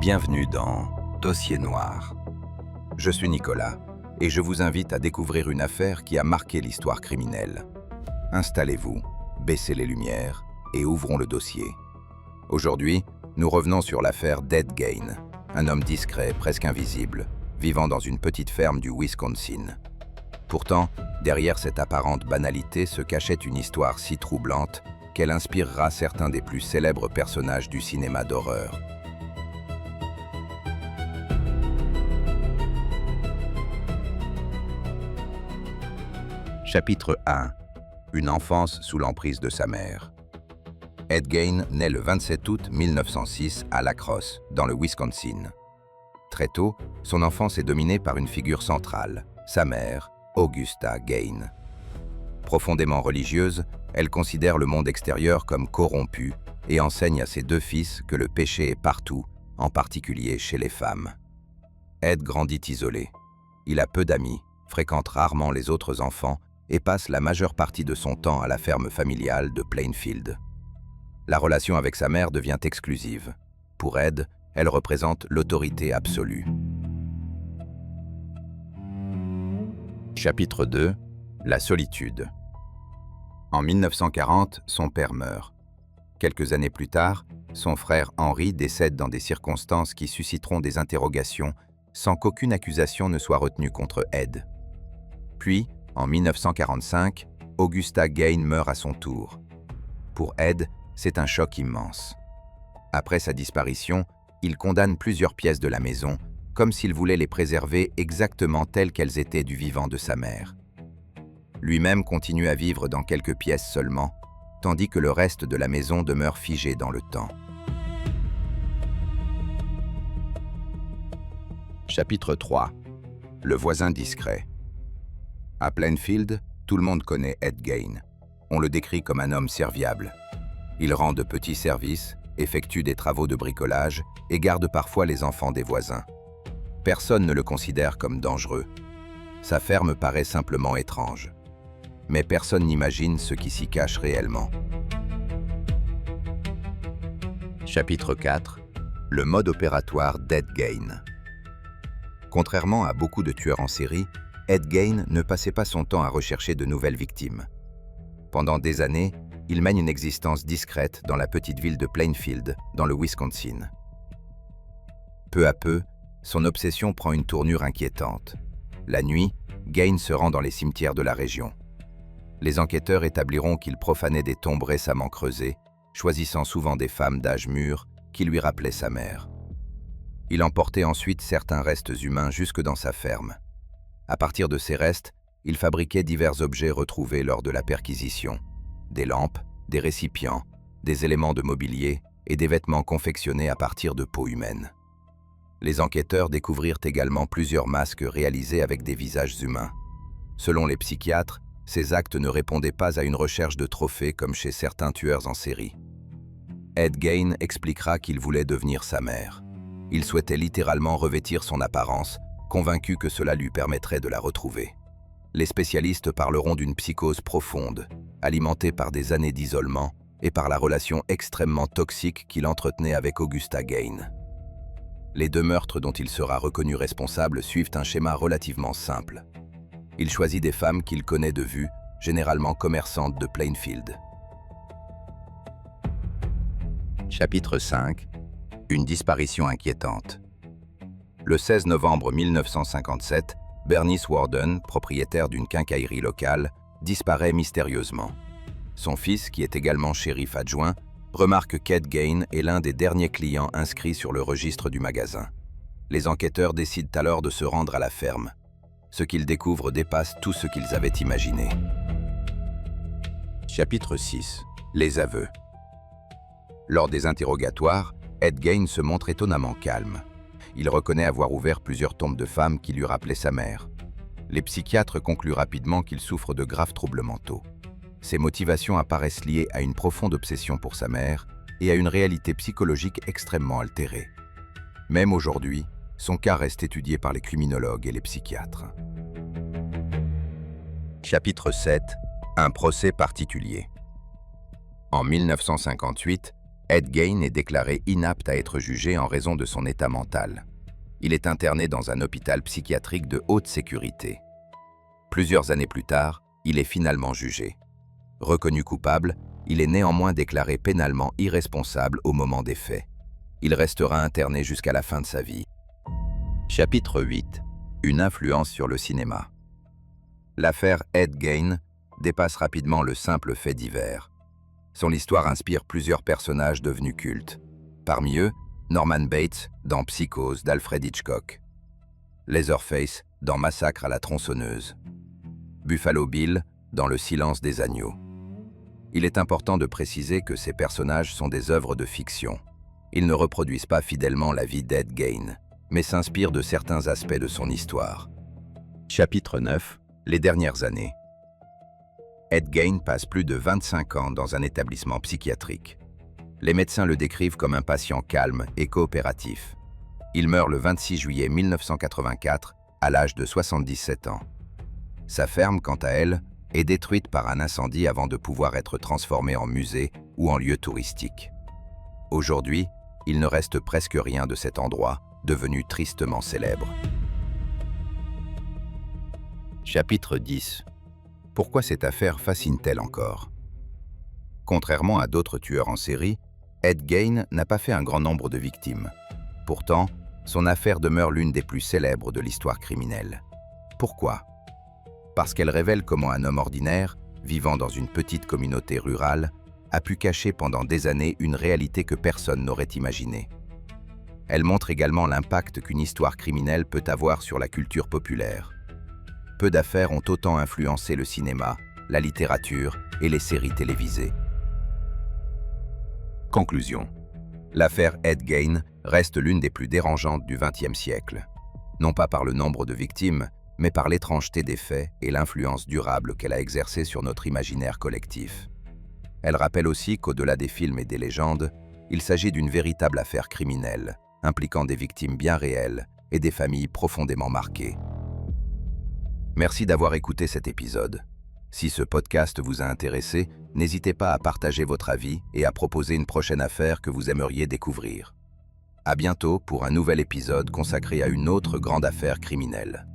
Bienvenue dans Dossier Noir. Je suis Nicolas et je vous invite à découvrir une affaire qui a marqué l'histoire criminelle. Installez-vous, baissez les lumières et ouvrons le dossier. Aujourd'hui, nous revenons sur l'affaire Ed Gein, un homme discret, presque invisible, vivant dans une petite ferme du Wisconsin. Pourtant, derrière cette apparente banalité se cachait une histoire si troublante qu'elle inspirera certains des plus célèbres personnages du cinéma d'horreur. Chapitre 1. Une enfance sous l'emprise de sa mère. Ed Gein naît le 27 août 1906 à La Crosse, dans le Wisconsin. Très tôt, son enfance est dominée par une figure centrale, sa mère, Augusta Gein. Profondément religieuse, elle considère le monde extérieur comme corrompu et enseigne à ses deux fils que le péché est partout, en particulier chez les femmes. Ed grandit isolé. Il a peu d'amis, fréquente rarement les autres enfants et passe la majeure partie de son temps à la ferme familiale de Plainfield. La relation avec sa mère devient exclusive. Pour Ed, elle représente l'autorité absolue. Chapitre 2. La solitude. En 1940, son père meurt. Quelques années plus tard, son frère Henry décède dans des circonstances qui susciteront des interrogations sans qu'aucune accusation ne soit retenue contre Ed. Puis, en 1945, Augusta Gein meurt à son tour. Pour Ed, c'est un choc immense. Après sa disparition, il condamne plusieurs pièces de la maison, comme s'il voulait les préserver exactement telles qu'elles étaient du vivant de sa mère. Lui-même continue à vivre dans quelques pièces seulement, tandis que le reste de la maison demeure figé dans le temps. Chapitre 3. Le voisin discret. À Plainfield, tout le monde connaît Ed Gein. On le décrit comme un homme serviable. Il rend de petits services, effectue des travaux de bricolage et garde parfois les enfants des voisins. Personne ne le considère comme dangereux. Sa ferme paraît simplement étrange. Mais personne n'imagine ce qui s'y cache réellement. Chapitre 4. Le mode opératoire d'Ed Gein. Contrairement à beaucoup de tueurs en série, Ed Gein ne passait pas son temps à rechercher de nouvelles victimes. Pendant des années, il mène une existence discrète dans la petite ville de Plainfield, dans le Wisconsin. Peu à peu, son obsession prend une tournure inquiétante. La nuit, Gein se rend dans les cimetières de la région. Les enquêteurs établiront qu'il profanait des tombes récemment creusées, choisissant souvent des femmes d'âge mûr qui lui rappelaient sa mère. Il emportait ensuite certains restes humains jusque dans sa ferme. À partir de ces restes, il fabriquait divers objets retrouvés lors de la perquisition. Des lampes, des récipients, des éléments de mobilier et des vêtements confectionnés à partir de peau humaine. Les enquêteurs découvrirent également plusieurs masques réalisés avec des visages humains. Selon les psychiatres, ces actes ne répondaient pas à une recherche de trophées comme chez certains tueurs en série. Ed Gein expliquera qu'il voulait devenir sa mère. Il souhaitait littéralement revêtir son apparence, convaincu que cela lui permettrait de la retrouver. Les spécialistes parleront d'une psychose profonde, alimentée par des années d'isolement et par la relation extrêmement toxique qu'il entretenait avec Augusta Gein. Les deux meurtres dont il sera reconnu responsable suivent un schéma relativement simple. Il choisit des femmes qu'il connaît de vue, généralement commerçantes de Plainfield. Chapitre 5. Une disparition inquiétante. Le 16 novembre 1957, Bernice Warden, propriétaire d'une quincaillerie locale, disparaît mystérieusement. Son fils, qui est également shérif adjoint, remarque qu'Ed Gein est l'un des derniers clients inscrits sur le registre du magasin. Les enquêteurs décident alors de se rendre à la ferme. Ce qu'ils découvrent dépasse tout ce qu'ils avaient imaginé. Chapitre 6. Les aveux. Lors des interrogatoires, Ed Gein se montre étonnamment calme. Il reconnaît avoir ouvert plusieurs tombes de femmes qui lui rappelaient sa mère. Les psychiatres concluent rapidement qu'il souffre de graves troubles mentaux. Ses motivations apparaissent liées à une profonde obsession pour sa mère et à une réalité psychologique extrêmement altérée. Même aujourd'hui, son cas reste étudié par les criminologues et les psychiatres. Chapitre 7. Un procès particulier. En 1958, Ed Gein est déclaré inapte à être jugé en raison de son état mental. Il est interné dans un hôpital psychiatrique de haute sécurité. Plusieurs années plus tard, il est finalement jugé. Reconnu coupable, il est néanmoins déclaré pénalement irresponsable au moment des faits. Il restera interné jusqu'à la fin de sa vie. Chapitre 8. Une influence sur le cinéma. L'affaire Ed Gein dépasse rapidement le simple fait divers. Son histoire inspire plusieurs personnages devenus cultes. Parmi eux, Norman Bates dans Psychose d'Alfred Hitchcock, Leatherface dans Massacre à la tronçonneuse, Buffalo Bill dans Le silence des agneaux. Il est important de préciser que ces personnages sont des œuvres de fiction. Ils ne reproduisent pas fidèlement la vie d'Ed Gein, mais s'inspirent de certains aspects de son histoire. Chapitre 9. Les dernières années. Ed Gein passe plus de 25 ans dans un établissement psychiatrique. Les médecins le décrivent comme un patient calme et coopératif. Il meurt le 26 juillet 1984, à l'âge de 77 ans. Sa ferme, quant à elle, est détruite par un incendie avant de pouvoir être transformée en musée ou en lieu touristique. Aujourd'hui, il ne reste presque rien de cet endroit, devenu tristement célèbre. Chapitre 10. Pourquoi cette affaire fascine-t-elle encore? Contrairement à d'autres tueurs en série, Ed Gein n'a pas fait un grand nombre de victimes. Pourtant, son affaire demeure l'une des plus célèbres de l'histoire criminelle. Pourquoi? Parce qu'elle révèle comment un homme ordinaire, vivant dans une petite communauté rurale, a pu cacher pendant des années une réalité que personne n'aurait imaginée. Elle montre également l'impact qu'une histoire criminelle peut avoir sur la culture populaire. Peu d'affaires ont autant influencé le cinéma, la littérature et les séries télévisées. Conclusion. L'affaire Ed Gein reste l'une des plus dérangeantes du XXe siècle. Non pas par le nombre de victimes, mais par l'étrangeté des faits et l'influence durable qu'elle a exercée sur notre imaginaire collectif. Elle rappelle aussi qu'au-delà des films et des légendes, il s'agit d'une véritable affaire criminelle, impliquant des victimes bien réelles et des familles profondément marquées. Merci d'avoir écouté cet épisode. Si ce podcast vous a intéressé, n'hésitez pas à partager votre avis et à proposer une prochaine affaire que vous aimeriez découvrir. À bientôt pour un nouvel épisode consacré à une autre grande affaire criminelle.